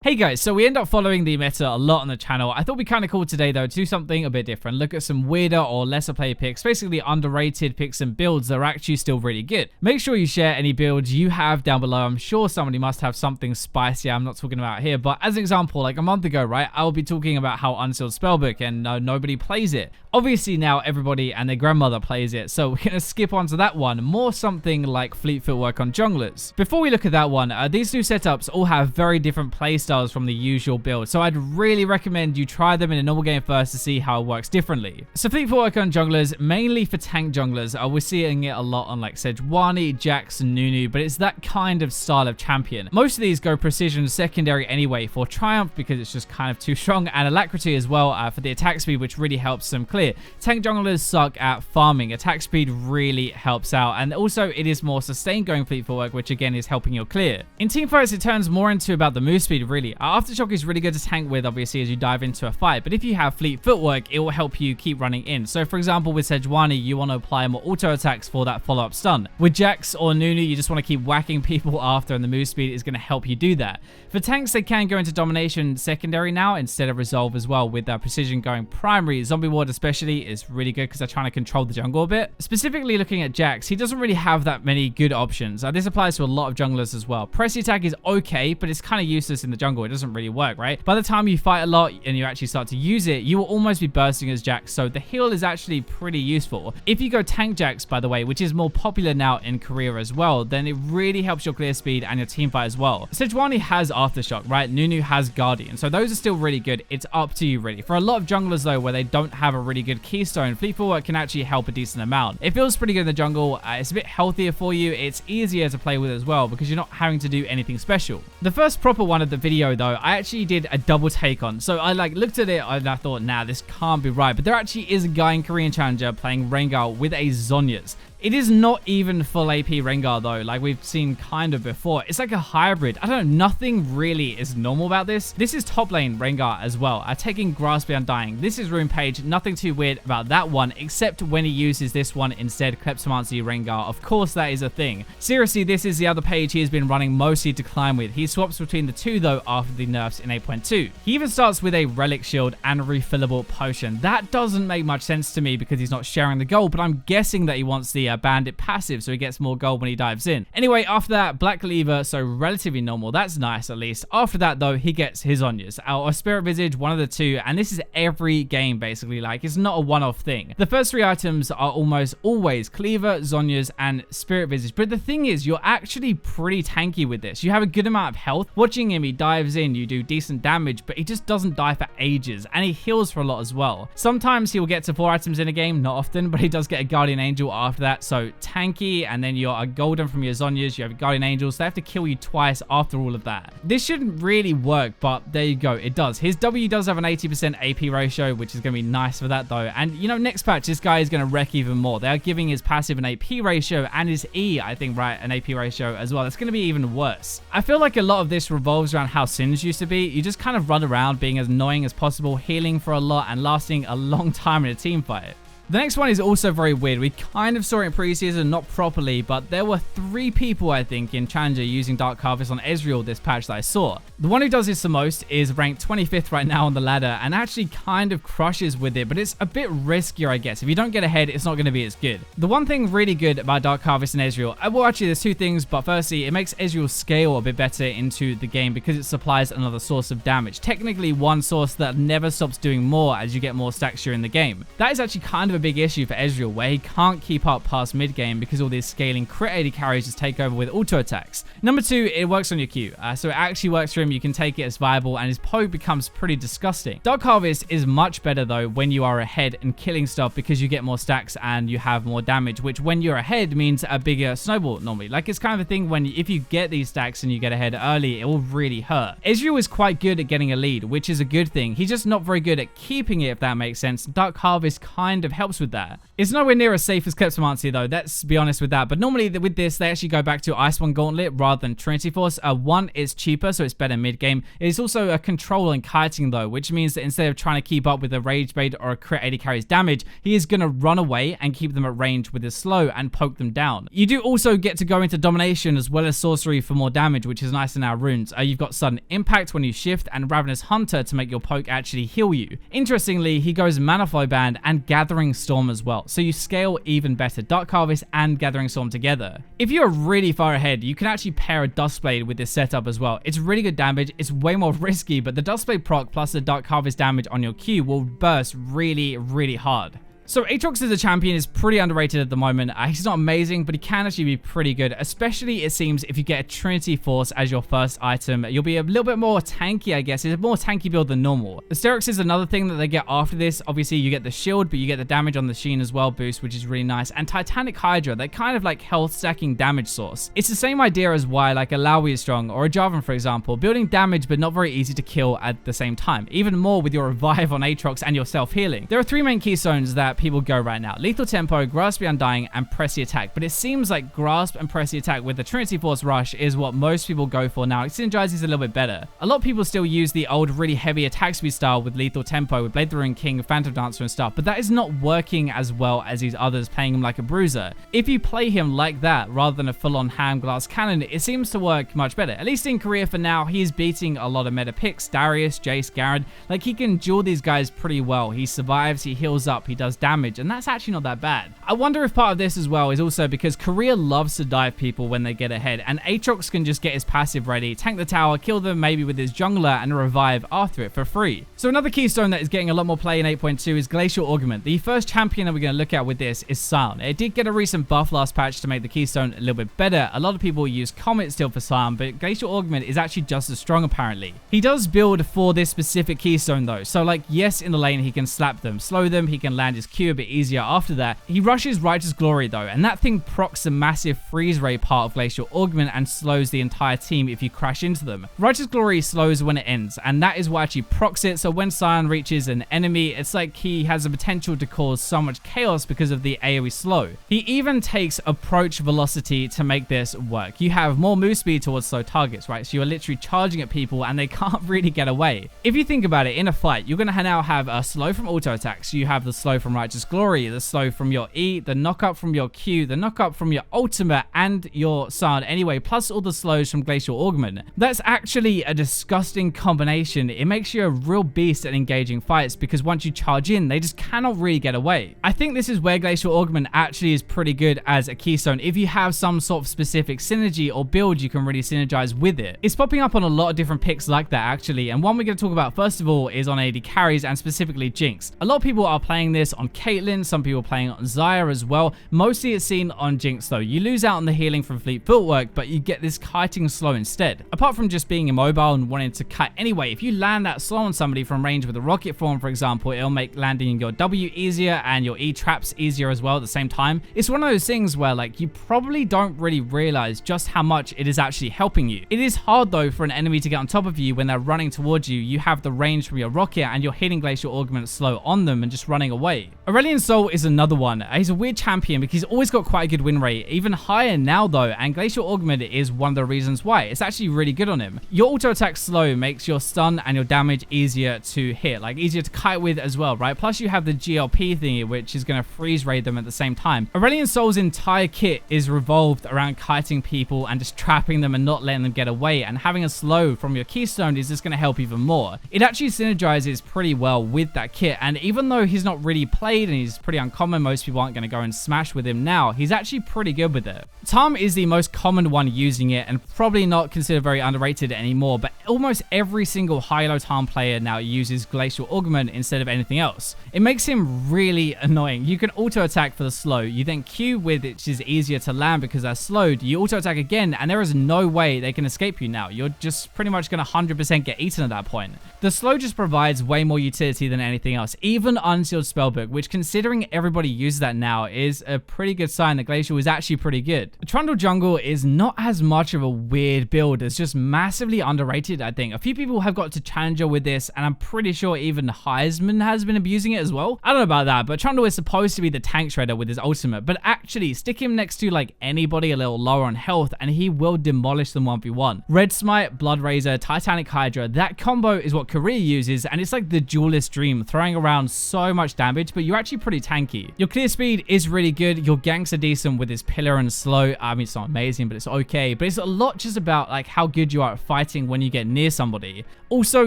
Hey guys, so we end up following the meta a lot on the channel. I thought it'd be kind of cool today though to do something a bit different. Look at some weirder or lesser play picks, basically underrated picks and builds that are actually still really good. Make sure you share any builds you have down below. I'm sure somebody must have something spicy I'm not talking about here, but as an example, like a month ago, right, I'll be talking about how Unsealed Spellbook and nobody plays it. Obviously now everybody and their grandmother plays it, so we're gonna skip on to that one. More something like Fleet Footwork on junglers. Before we look at that one, these two setups all have very different playstyles from the usual build, so I'd really recommend you try them in a normal game first to see how it works differently. So Fleet Footwork on junglers, mainly for tank junglers, we're seeing it a lot on like Sejuani, Jax, and Nunu, but it's that kind of style of champion. Most of these go precision secondary anyway for Triumph because it's just kind of too strong, and Alacrity as well for the attack speed, which really helps them clear. Tank junglers suck at farming. Attack speed really helps out, and also it is more sustained going Fleet Footwork, which again is helping you clear. In teamfights, it turns more into about the move speed really. Aftershock is really good to tank with, obviously, as you dive into a fight, but if you have Fleet Footwork, it will help you keep running in. So for example, with Sejuani, you want to apply more auto attacks for that follow-up stun. With Jax or Nunu, you just want to keep whacking people after, and the move speed is going to help you do that. For tanks, they can go into domination secondary now instead of resolve as well, with precision going primary. Zombie Ward especially is really good because they're trying to control the jungle a bit. Specifically looking at Jax, he doesn't really have that many good options. This applies to a lot of junglers as well. Pressy attack is okay, but it's kind of useless in the jungle. It doesn't really work, right? By the time you fight a lot and you actually start to use it, you will almost be bursting as Jax, so the heal is actually pretty useful. If you go tank Jax, by the way, which is more popular now in Korea as well, then it really helps your clear speed and your team fight as well. Sejuani has Aftershock, right? Nunu has Guardian, so those are still really good. It's up to you really. For a lot of junglers though, where they don't have a really good keystone, Fleet Footwork can actually help a decent amount. It feels pretty good in the jungle. It's a bit healthier for you. It's easier to play with as well because you're not having to do anything special. The first proper one of the video though, I actually did a double take on. So I looked at it and I thought, nah, this can't be right. But there actually is a guy in Korean Challenger playing Rengar with a Zhonya's. It is not even full AP Rengar though, like we've seen kind of before. It's like a hybrid. I don't know, nothing really is normal about this. This is top lane Rengar as well, taking Grasp the Undying. This is Rune Page, nothing too weird about that one, except when he uses this one instead, Kleptomancy Rengar. Of course that is a thing. Seriously, this is the other page he has been running mostly to climb with. He swaps between the two though after the nerfs in 8.2. He even starts with a Relic Shield and a refillable potion. That doesn't make much sense to me because he's not sharing the gold, but I'm guessing that he wants the Bandit passive so he gets more gold when he dives in. Anyway, after that, Black Lever, so relatively normal. That's nice at least. After that though, he gets his Zhonya's or Spirit Visage, one of the two, and this is every game basically. Like, it's not a one-off thing. The first three items are almost always Cleaver, Zhonya's, and Spirit Visage, but the thing is, you're actually pretty tanky with this. You have a good amount of health. Watching him, he dives in, you do decent damage, but he just doesn't die for ages, and he heals for a lot as well. Sometimes he will get to 4 items in a game, not often, but he does get a Guardian Angel after that, so tanky, and then you're a golden from your Zhonya's, you have Guardian Angels, so they have to kill you twice after all of that. This shouldn't really work, but there you go, it does. His W does have an 80% AP ratio, which is going to be nice for that though, and you know, next patch, this guy is going to wreck even more. They are giving his passive an AP ratio, and his E, I think, right, an AP ratio as well. It's going to be even worse. I feel like a lot of this revolves around how Sins used to be. You just kind of run around being as annoying as possible, healing for a lot, and lasting a long time in a team fight. The next one is also very weird. We kind of saw it in preseason, not properly, but there were 3 people, I think, in Challenger using Dark Harvest on Ezreal this patch that I saw. The one who does this the most is ranked 25th right now on the ladder and actually kind of crushes with it, but it's a bit riskier, I guess. If you don't get ahead, it's not going to be as good. The one thing really good about Dark Harvest and Ezreal, well, actually, there's 2 things, but firstly, it makes Ezreal scale a bit better into the game because it supplies another source of damage. Technically, one source that never stops doing more as you get more stacks during the game. That is actually kind of a big issue for Ezreal, where he can't keep up past mid game because all these scaling crit AD carries just take over with auto attacks. Number 2, it works on your Q, so it actually works for him. You can take it as viable, and his poke becomes pretty disgusting. Dark Harvest is much better though when you are ahead and killing stuff because you get more stacks and you have more damage, which when you're ahead means a bigger snowball normally. Like, it's kind of a thing when if you get these stacks and you get ahead early, it will really hurt. Ezreal is quite good at getting a lead, which is a good thing. He's just not very good at keeping it, if that makes sense. Dark Harvest kind of helps helps with that. It's nowhere near as safe as Kleptomancy though, let's be honest with that. But normally with this, they actually go back to Ice One Gauntlet rather than Trinity Force. One is cheaper, so it's better mid-game. It's also a control and kiting though, which means that instead of trying to keep up with a Rage Bait or a crit 80 carries damage, he is going to run away and keep them at range with his slow and poke them down. You do also get to go into domination as well as sorcery for more damage, which is nice in our runes. You've got sudden impact when you shift and Ravenous Hunter to make your poke actually heal you. Interestingly, he goes Mana Flow Band and Gathering Storm as well, so you scale even better Dark Harvest and Gathering Storm together. If you're really far ahead, you can actually pair a Duskblade with this setup as well. It's really good damage, it's way more risky, but the Duskblade proc plus the Dark Harvest damage on your Q will burst really hard. So Aatrox as a champion is pretty underrated at the moment. He's not amazing, but he can actually be pretty good, especially it seems if you get a Trinity Force as your first item. You'll be a little bit more tanky, I guess. It's a more tanky build than normal. The Asterix is another thing that they get after this. Obviously, you get the shield, but you get the damage on the Sheen as well boost, which is really nice. And Titanic Hydra, they're kind of like health stacking damage source. It's the same idea as why like a Laui is strong, or a Jarvan for example, building damage but not very easy to kill at the same time. Even more with your revive on Aatrox and your self-healing. There are three main keystones that people go right now: Lethal Tempo, Grasp the Undying, and Press the Attack. But it seems like Grasp and Press the Attack with the Trinity Force Rush is what most people go for now. It synergizes a little bit better. A lot of people still use the old really heavy attack speed style with Lethal Tempo, with Blade the Ruined King, Phantom Dancer and stuff, but that is not working as well as these others, playing him like a bruiser. If you play him like that rather than a full-on hand glass cannon, it seems to work much better. At least in career for now, he is beating a lot of meta picks: Darius, Jace, Garen. Like, he can duel these guys pretty well. He survives, he heals up, he does damage, and that's actually not that bad. I wonder if part of this as well is also because career loves to dive people when they get ahead, and Aatrox can just get his passive ready, tank the tower, kill them maybe with his jungler, and revive after it for free. So another keystone that is getting a lot more play in 8.2 is Glacial Augment. The first champion that we're going to look at with this is Sion. It did get a recent buff last patch to make the keystone a little bit better. A lot of people use Comet still for Sion, but Glacial Augment is actually just as strong apparently. He does build for this specific keystone though, so like yes, in the lane he can slap them, slow them, he can land his Q a bit easier after that. He rushes Righteous Glory though, and that thing procs the massive freeze ray part of Glacial Augment and slows the entire team if you crash into them. Righteous Glory slows when it ends, and that is what actually procs it, so when Sion reaches an enemy, it's like he has the potential to cause so much chaos because of the AoE slow. He even takes approach velocity to make this work. You have more move speed towards slow targets, right? So you're literally charging at people and they can't really get away. If you think about it, in a fight, you're going to now have a slow from auto attacks. You have the slow from Righteous Glory, the slow from your E, the knock-up from your Q, the knock-up from your ultimate and your Sion anyway, plus all the slows from Glacial Augment. That's actually a disgusting combination. It makes you a real beast at engaging fights because once you charge in, they just cannot really get away. I think this is where Glacial Augment actually is pretty good as a keystone. If you have some sort of specific synergy or build, you can really synergize with it. It's popping up on a lot of different picks like that actually, and one we're going to talk about first of all is on AD carries and specifically Jinx. A lot of people are playing this on Caitlyn, some people are playing on Xayah as well. Mostly it's seen on Jinx though. You lose out on the healing from Fleet Footwork, but you get this kiting slow instead. Apart from just being immobile and wanting to kite anyway, if you land that slow on somebody from range with a rocket form for example, it'll make landing your W easier and your E traps easier as well at the same time. It's one of those things where like you probably don't really realize just how much it is actually helping you. It is hard though for an enemy to get on top of you when they're running towards you. You have the range from your rocket and you're hitting Glacial Augment slow on them and just running away. Aurelion Sol is another one. He's a weird champion because he's always got quite a good win rate, even higher now though, and Glacial Augment is one of the reasons why. It's actually really good on him. Your auto attack slow makes your stun and your damage easier to hit, like easier to kite with as well, right? Plus you have the GLP thingy, which is going to freeze raid them at the same time. Aurelion Sol's entire kit is revolved around kiting people and just trapping them and not letting them get away, and having a slow from your keystone is just going to help even more. It actually synergizes pretty well with that kit, and even though he's not really played and he's pretty uncommon, most people aren't going to go and smash with him now, he's actually pretty good with it. Tarm is the most common one using it and probably not considered very underrated anymore, but almost every single high-low Tarm player now uses Glacial Augment instead of anything else. It makes him really annoying. You can auto attack for the slow, you then Q with it, which is easier to land because they're slowed, you auto attack again and there is no way they can escape you now. You're just pretty much going to 100% get eaten at that point. The slow just provides way more utility than anything else, even Unsealed Spellbook, which which considering everybody uses that now is a pretty good sign that Glacial is actually pretty good. Trundle Jungle is not as much of a weird build. It's just massively underrated, I think. A few people have got to Challenger with this, and I'm pretty sure even Heisman has been abusing it as well. I don't know about that, but Trundle is supposed to be the tank shredder with his ultimate, but actually stick him next to like anybody a little lower on health and he will demolish them 1v1. Red Smite, Blood Razor, Titanic Hydra, that combo is what Career uses, and it's like the duelist dream, throwing around so much damage, but you're actually pretty tanky. Your clear speed is really good. Your ganks are decent with his pillar and slow. I mean, it's not amazing, but it's okay. But it's a lot just about like how good you are at fighting when you get near somebody. Also,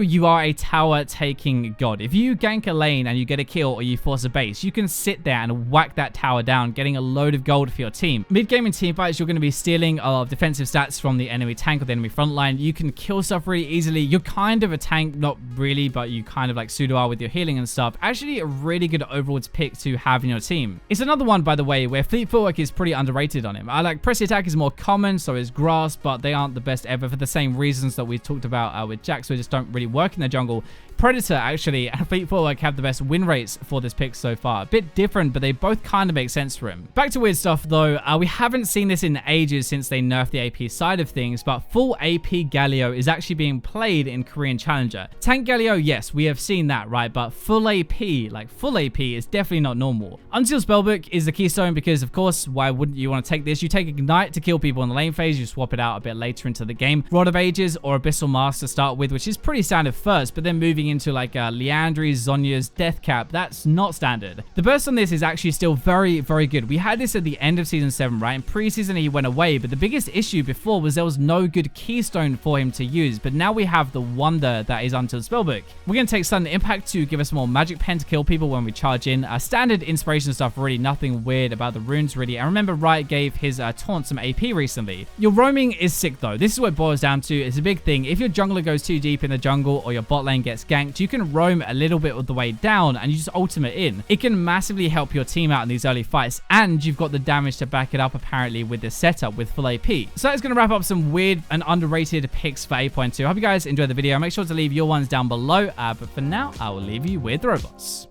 you are a tower taking god. If you gank a lane and you get a kill or you force a base, you can sit there and whack that tower down, getting a load of gold for your team. Mid-game in teamfights, you're going to be stealing a lot of defensive stats from the enemy tank or the enemy front line. You can kill stuff really easily. You're kind of a tank, not really, but you kind of like pseudo are with your healing and stuff. Actually, a really good overall pick to have in your team. It's another one, by the way, where fleet footwork is pretty underrated on him. I like press attack is more common, so is grasp, but they aren't the best ever for the same reasons that we talked about with Jax, so just don't really work in the jungle. Predator actually and Fleet Footwork have the best win rates for this pick so far. A bit different, but they both kind of make sense for him. Back to weird stuff though, we haven't seen this in ages since they nerfed the AP side of things, but full AP Gallio is actually being played in Korean Challenger. Tank Gallio, yes, we have seen that, right? But full AP, like full AP is definitely not normal. Unsealed Spellbook is the keystone because, of course, why wouldn't you want to take this? You take Ignite to kill people in the lane phase, you swap it out a bit later into the game. Rod of Ages or Abyssal Mask to start with, which is pretty standard first, but then moving into like Leandri's, Zhonya's Death Cap, that's not standard. The burst on this is actually still very, very good. We had this at the end of Season 7, right? In pre-season, he went away, but the biggest issue before was there was no good keystone for him to use, but now we have the wonder that is Untitled Spellbook. We're going to take Sudden Impact to give us more magic pen to kill people when we charge in. Standard inspiration stuff, really nothing weird about the runes, really. And remember, Riot gave his taunt some AP recently. Your roaming is sick, though. This is what it boils down to. It's a big thing. If your jungler goes too deep in the jungle or your bot lane gets ganked, you can roam a little bit of the way down and you just ultimate in. It can massively help your team out in these early fights, and you've got the damage to back it up apparently with this setup with full AP. So that's going to wrap up some weird and underrated picks for 8.2. I hope you guys enjoyed the video. Make sure to leave your ones down below, but for now, I will leave you with the robots.